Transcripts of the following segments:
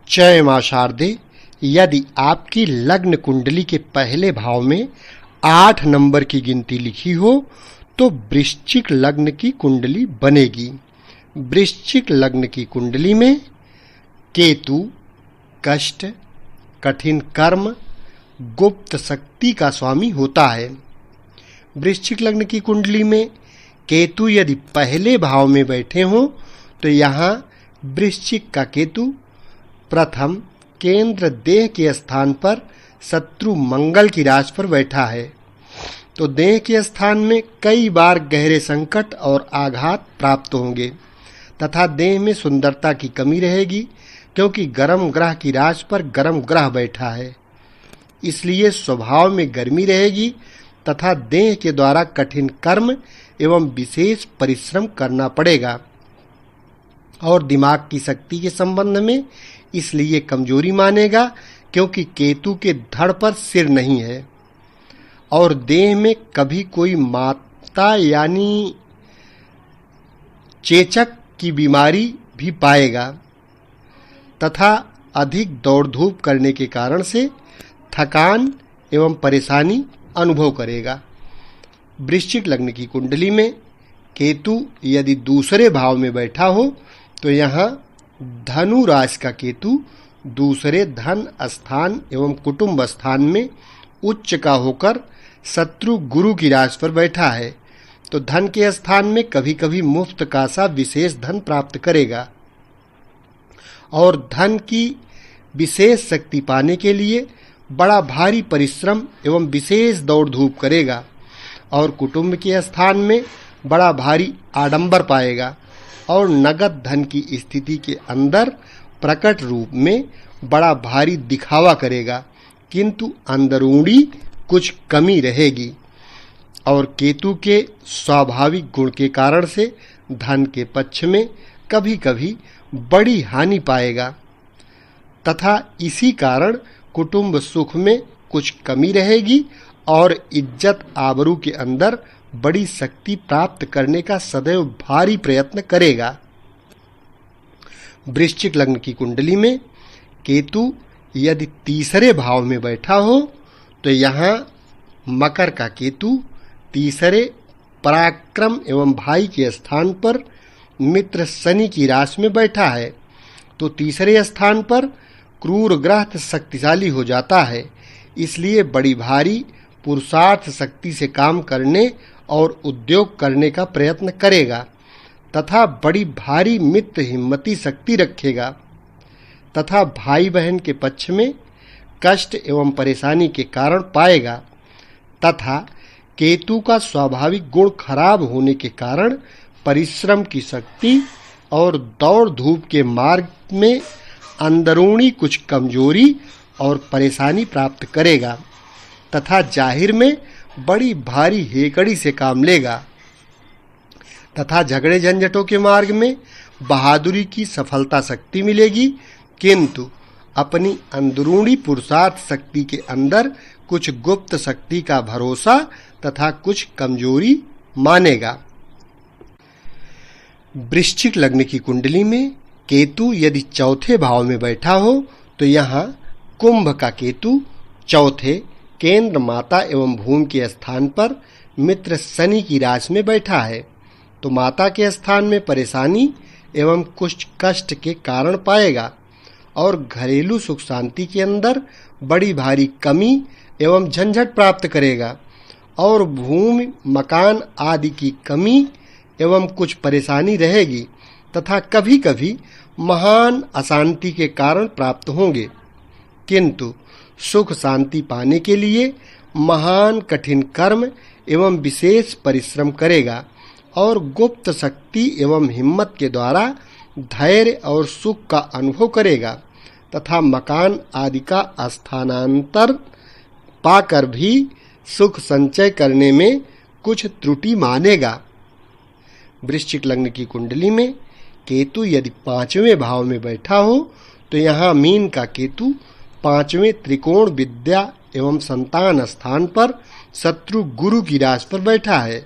चय माशार्दे, यदि आपकी लग्न कुंडली के पहले भाव में 8 नंबर की गिनती लिखी हो तो वृश्चिक लग्न की कुंडली बनेगी। वृश्चिक लग्न की कुंडली में केतु कष्ट, कठिन कर्म, गुप्त शक्ति का स्वामी होता है। वृश्चिक लग्न की कुंडली में केतु यदि पहले भाव में बैठे हों तो यहाँ वृश्चिक का केतु प्रथम केंद्र देह के स्थान पर शत्रु मंगल की राशि पर बैठा है, तो देह के स्थान में कई बार गहरे संकट और आघात प्राप्त होंगे तथा देह में सुंदरता की कमी रहेगी, क्योंकि गर्म ग्रह की राशि पर गर्म ग्रह बैठा है। इसलिए स्वभाव में गर्मी रहेगी तथा देह के द्वारा कठिन कर्म एवं विशेष परिश्रम करना पड़ेगा। और दिमाग की शक्ति के संबंध में इसलिए कमजोरी मानेगा, क्योंकि केतु के धड़ पर सिर नहीं है। और देह में कभी कोई माता यानी चेचक की बीमारी भी पाएगा तथा अधिक दौड़ धूप करने के कारण से थकान एवं परेशानी अनुभव करेगा। वृश्चिक लग्न की कुंडली में केतु यदि दूसरे भाव में बैठा हो तो यहाँ धनु राशि का केतु दूसरे धन स्थान एवं कुटुंब स्थान में उच्च का होकर शत्रु गुरु की राशि पर बैठा है, तो धन के स्थान में कभी कभी मुफ्त का सा विशेष धन प्राप्त करेगा और धन की विशेष शक्ति पाने के लिए बड़ा भारी परिश्रम एवं विशेष दौड़ धूप करेगा और कुटुंब के स्थान में बड़ा भारी आडंबर पाएगा और नगद धन की स्थिति के अंदर प्रकट रूप में बड़ा भारी दिखावा करेगा, किंतु अंदरूनी कुछ कमी रहेगी। और केतु के स्वाभाविक गुण के कारण से धन के पक्ष में कभी कभी बड़ी हानि पाएगा तथा इसी कारण कुटुंब सुख में कुछ कमी रहेगी और इज्जत आबरू के अंदर बड़ी शक्ति प्राप्त करने का सदैव भारी प्रयत्न करेगा। वृश्चिक लग्न की कुंडली में केतु यदि तीसरे भाव में बैठा हो तो यहाँ मकर का केतु तीसरे पराक्रम एवं भाई के स्थान पर मित्र शनि की राशि में बैठा है, तो तीसरे स्थान पर क्रूर ग्रह शक्तिशाली हो जाता है। इसलिए बड़ी भारी पुरुषार्थ शक्ति से काम करने और उद्योग करने का प्रयत्न करेगा तथा बड़ी भारी मित्र हिम्मती शक्ति रखेगा तथा भाई बहन के पक्ष में कष्ट एवं परेशानी के कारण पाएगा तथा केतु का स्वाभाविक गुण खराब होने के कारण परिश्रम की शक्ति और दौड़ धूप के मार्ग में अंदरूनी कुछ कमजोरी और परेशानी प्राप्त करेगा तथा जाहिर में बड़ी भारी हेकड़ी से काम लेगा तथा झगड़े झंझटों के मार्ग में बहादुरी की सफलता शक्ति मिलेगी, किंतु अपनी अंदरूनी पुरुषार्थ शक्ति के अंदर कुछ गुप्त शक्ति का भरोसा तथा कुछ कमजोरी मानेगा। वृश्चिक लग्न की कुंडली में केतु यदि चौथे भाव में बैठा हो तो यहाँ कुंभ का केतु चौथे केंद्र माता एवं भूमि के स्थान पर मित्र शनि की राशि में बैठा है, तो माता के स्थान में परेशानी एवं कुछ कष्ट के कारण पाएगा और घरेलू सुख शांति के अंदर बड़ी भारी कमी एवं झंझट प्राप्त करेगा और भूमि मकान आदि की कमी एवं कुछ परेशानी रहेगी तथा कभी कभी महान अशांति के कारण प्राप्त होंगे, किंतु सुख शांति पाने के लिए महान कठिन कर्म एवं विशेष परिश्रम करेगा और गुप्त शक्ति एवं हिम्मत के द्वारा धैर्य और सुख का अनुभव करेगा तथा मकान आदि का स्थानांतर पाकर भी सुख संचय करने में कुछ त्रुटि मानेगा। वृश्चिक लग्न की कुंडली में केतु यदि पांचवें भाव में बैठा हो तो यहाँ मीन का केतु पांचवें त्रिकोण विद्या एवं संतान स्थान पर शत्रु गुरु की राशि पर बैठा है,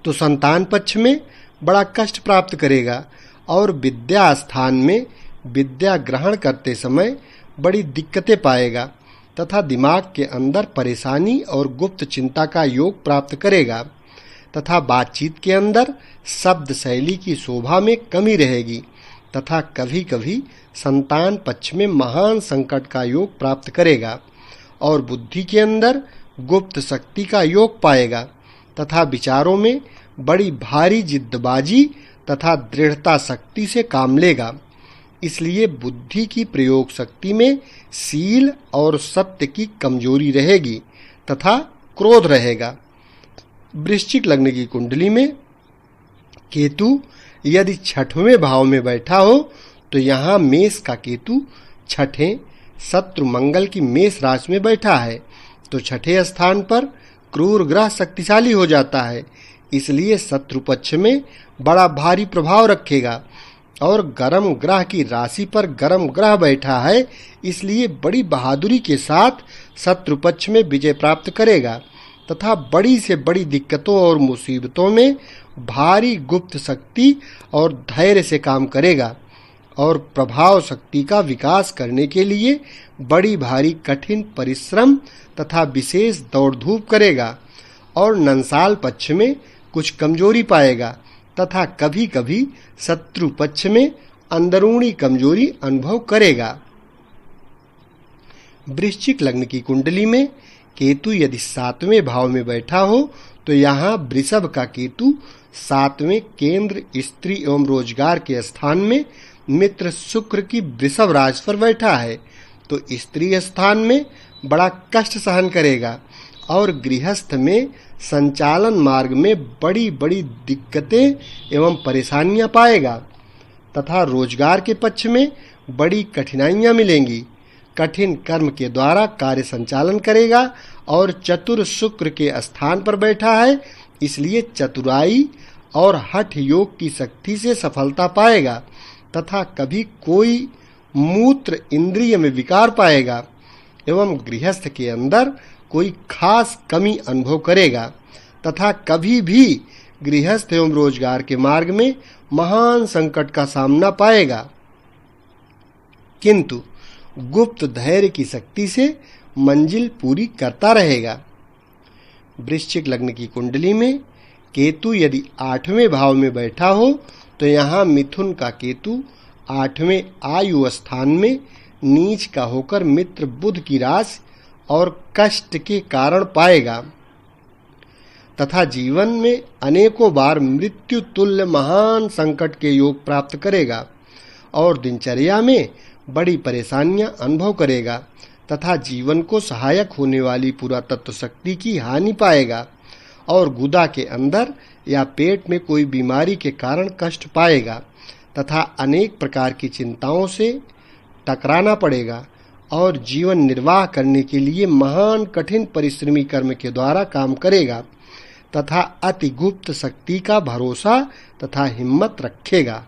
तो संतान पक्ष में बड़ा कष्ट प्राप्त करेगा और विद्या स्थान में विद्या ग्रहण करते समय बड़ी दिक्कतें पाएगा तथा दिमाग के अंदर परेशानी और गुप्त चिंता का योग प्राप्त करेगा तथा बातचीत के अंदर शब्द शैली की शोभा में कमी रहेगी तथा कभी-कभी संतान पक्ष में महान संकट का योग प्राप्त करेगा और बुद्धि के अंदर गुप्त शक्ति का योग पाएगा तथा विचारों में बड़ी भारी जिद्दबाजी तथा दृढ़ता शक्ति से काम लेगा। इसलिए बुद्धि की प्रयोग शक्ति में शील और सत्य की कमजोरी रहेगी तथा क्रोध रहेगा। वृश्चिक लग्न की कुंडली में केतु यदि छठवें भाव में बैठा हो तो यहाँ मेष का केतु छठे शत्रु मंगल की मेष राशि में बैठा है तो छठे स्थान पर क्रूर ग्रह शक्तिशाली हो जाता है, इसलिए शत्रु पक्ष में बड़ा भारी प्रभाव रखेगा और गर्म ग्रह की राशि पर गर्म ग्रह बैठा है, इसलिए बड़ी बहादुरी के साथ शत्रु पक्ष में विजय प्राप्त करेगा तथा बड़ी से बड़ी दिक्कतों और मुसीबतों में भारी गुप्त शक्ति और धैर्य से काम करेगा और प्रभाव शक्ति का विकास करने के लिए बड़ी भारी कठिन परिश्रम तथा विशेष दौड़ धूप करेगा और नंसाल पक्ष में कुछ कमजोरी पाएगा तथा कभी-कभी शत्रु पक्ष में अंदरूनी कमजोरी अनुभव करेगा। वृश्चिक लग्न की कुंडली में केतु यदि 7वें भाव में बैठा हो तो यहाँ वृषभ का केतु 7वें केंद्र स्त्री एवं रोजगार के स्थान में मित्र शुक्र की वृषभ राशि पर बैठा है तो स्त्री स्थान में बड़ा कष्ट सहन करेगा और गृहस्थ में संचालन मार्ग में बड़ी बड़ी दिक्कतें एवं परेशानियां पाएगा तथा रोजगार के पक्ष में बड़ी कठिनाइयां मिलेंगी। कठिन कर्म के द्वारा कार्य संचालन करेगा और चतुर शुक्र के स्थान पर बैठा है, इसलिए चतुराई और हठ योग की शक्ति से सफलता पाएगा तथा कभी कोई मूत्र इंद्रिय में विकार पाएगा एवं गृहस्थ के अंदर कोई खास कमी अनुभव करेगा तथा कभी भी गृहस्थ एवं रोजगार के मार्ग में महान संकट का सामना पाएगा, किंतु गुप्त धैर्य की शक्ति से मंजिल पूरी करता रहेगा। वृश्चिक लग्न की कुंडली में केतु यदि 8वें भाव में बैठा हो तो यहाँ मिथुन का केतु 8वें आयु स्थान में नीच का होकर मित्र बुध की राशि और कष्ट के कारण पाएगा तथा जीवन में अनेकों बार मृत्यु तुल्य महान संकट के योग प्राप्त करेगा और दिनचर्या में बड़ी परेशानियां अनुभव करेगा तथा जीवन को सहायक होने वाली पुरातत्व शक्ति की हानि पाएगा और गुदा के अंदर या पेट में कोई बीमारी के कारण कष्ट पाएगा तथा अनेक प्रकार की चिंताओं से टकराना पड़ेगा और जीवन निर्वाह करने के लिए महान कठिन परिश्रमी कर्म के द्वारा काम करेगा तथा अति गुप्त शक्ति का भरोसा तथा हिम्मत रखेगा।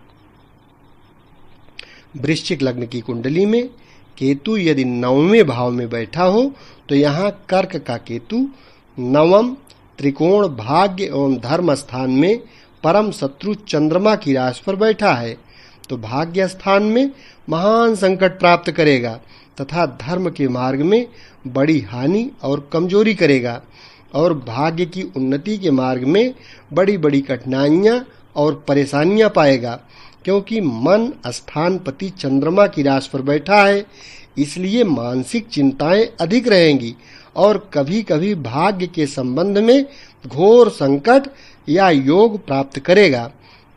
वृश्चिक लग्न की कुंडली में केतु यदि 9वें भाव में बैठा हो तो यहाँ कर्क का केतु 9म त्रिकोण भाग्य एवं धर्म स्थान में परम शत्रु चंद्रमा की राशि पर बैठा है तो भाग्य स्थान में महान संकट प्राप्त करेगा तथा धर्म के मार्ग में बड़ी हानि और कमजोरी करेगा और भाग्य की उन्नति के मार्ग में बड़ी बड़ी कठिनाइयां और परेशानियां पाएगा, क्योंकि मन स्थानपति चंद्रमा की राशि पर बैठा है, इसलिए मानसिक चिंताएं अधिक रहेंगी और कभी-कभी भाग्य के संबंध में घोर संकट या योग प्राप्त करेगा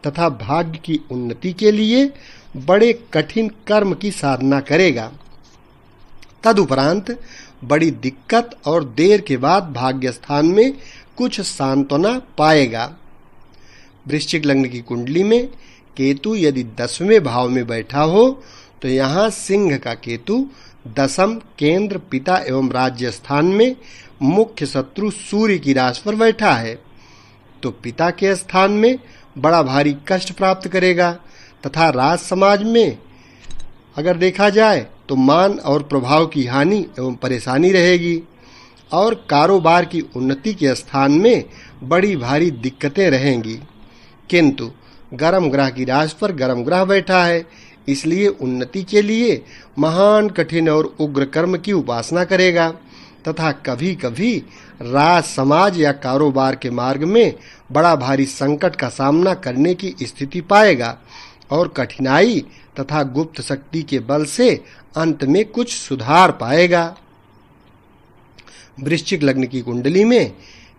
तथा भाग्य की उन्नति के लिए बड़े कठिन कर्म की साधना करेगा। तदुपरांत बड़ी दिक्कत और देर के बाद भाग्य स्थान में कुछ सांत्वना पाएगा। वृश्चिक लग्न की कुंडली में केतु यदि 10वें भाव में बैठा हो तो यहाँ सिंह का केतु 10म केंद्र पिता एवं राज्य स्थान में मुख्य शत्रु सूर्य की राशि पर बैठा है तो पिता के स्थान में बड़ा भारी कष्ट प्राप्त करेगा तथा राज समाज में अगर देखा जाए तो मान और प्रभाव की हानि एवं परेशानी रहेगी और कारोबार की उन्नति के स्थान में बड़ी भारी दिक्कतें रहेंगी, किंतु गर्म ग्रह की राशि पर गर्म ग्रह बैठा है, इसलिए उन्नति के लिए महान कठिन और उग्र कर्म की उपासना करेगा तथा कभी-कभी राज समाज या कारोबार के मार्ग में बड़ा भारी संकट का सामना करने की स्थिति पाएगा और कठिनाई तथा गुप्त शक्ति के बल से अंत में कुछ सुधार पाएगा। वृश्चिक लग्न की कुंडली में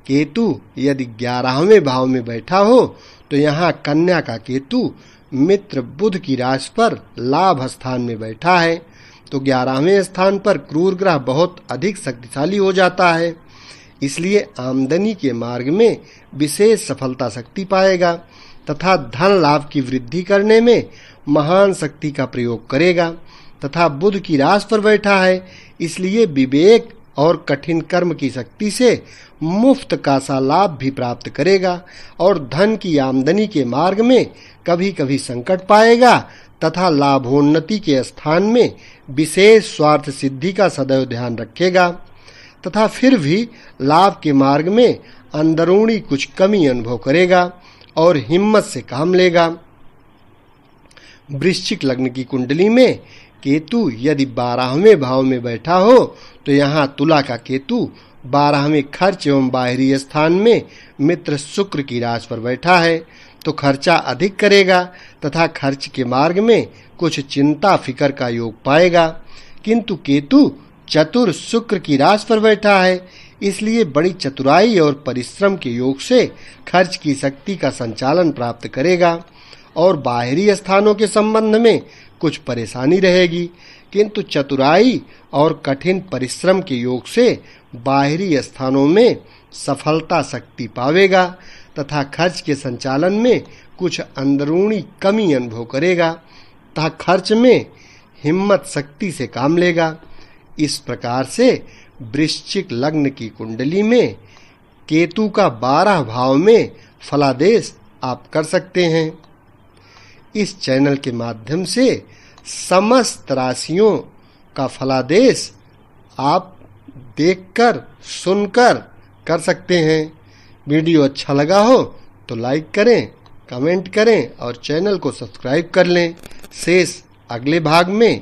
केतु यदि 11वें भाव में बैठा हो तो यहाँ कन्या का केतु मित्र बुध की राशि पर लाभ स्थान में बैठा है, तो 11वें स्थान पर क्रूर ग्रह बहुत अधिक शक्तिशाली हो जाता है। इसलिए आमदनी के मार्ग में विशेष सफलता शक्ति पाएगा तथा धन लाभ की वृद्धि करने में महान शक्ति का प्रयोग करेगा तथा बुध की राशि पर बैठा है, इसलिए विवेक और कठिन कर्म की शक्ति से मुफ्त का सा लाभ भी प्राप्त करेगा और धन की आमदनी के मार्ग में कभी-कभी संकट पाएगा तथा लाभोन्नति के स्थान में विशेष स्वार्थ सिद्धि का सदैव ध्यान रखेगा तथा फिर भी लाभ के मार्ग में अंदरूनी कुछ कमी अनुभव करेगा और हिम्मत से काम लेगा। वृश्चिक लग्न की कुंडली में केतु यदि 12वें भाव में बैठा हो तो यहाँ तुला का केतु 12वें खर्च एवं बाहरी स्थान में मित्र शुक्र की राशि पर बैठा है, तो खर्चा अधिक करेगा तथा खर्च के मार्ग में कुछ चिंता फिकर का योग पाएगा। किंतु केतु चतुर शुक्र की राशि पर बैठा है, इसलिए बड़ी चतुराई और परिश्रम के योग से खर्च की शक्ति का संचालन प्राप्त करेगा और बाहरी स्थानों के संबंध में कुछ परेशानी रहेगी, किंतु चतुराई और कठिन परिश्रम के योग से बाहरी स्थानों में सफलता शक्ति पावेगा तथा खर्च के संचालन में कुछ अंदरूनी कमी अनुभव करेगा तथा खर्च में हिम्मत शक्ति से काम लेगा। इस प्रकार से वृश्चिक लग्न की कुंडली में केतु का 12 भाव में फलादेश आप कर सकते हैं। इस चैनल के माध्यम से समस्त राशियों का फलादेश आप देखकर सुनकर कर सकते हैं। वीडियो अच्छा लगा हो तो लाइक करें, कमेंट करें और चैनल को सब्सक्राइब कर लें। शेष अगले भाग में।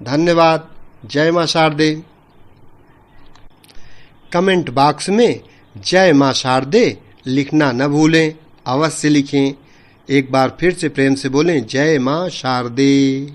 धन्यवाद। जय मां शारदे। कमेंट बॉक्स में जय मां शारदे लिखना न भूलें, अवश्य लिखें। एक बार फिर से प्रेम से बोलें, जय मां शारदे।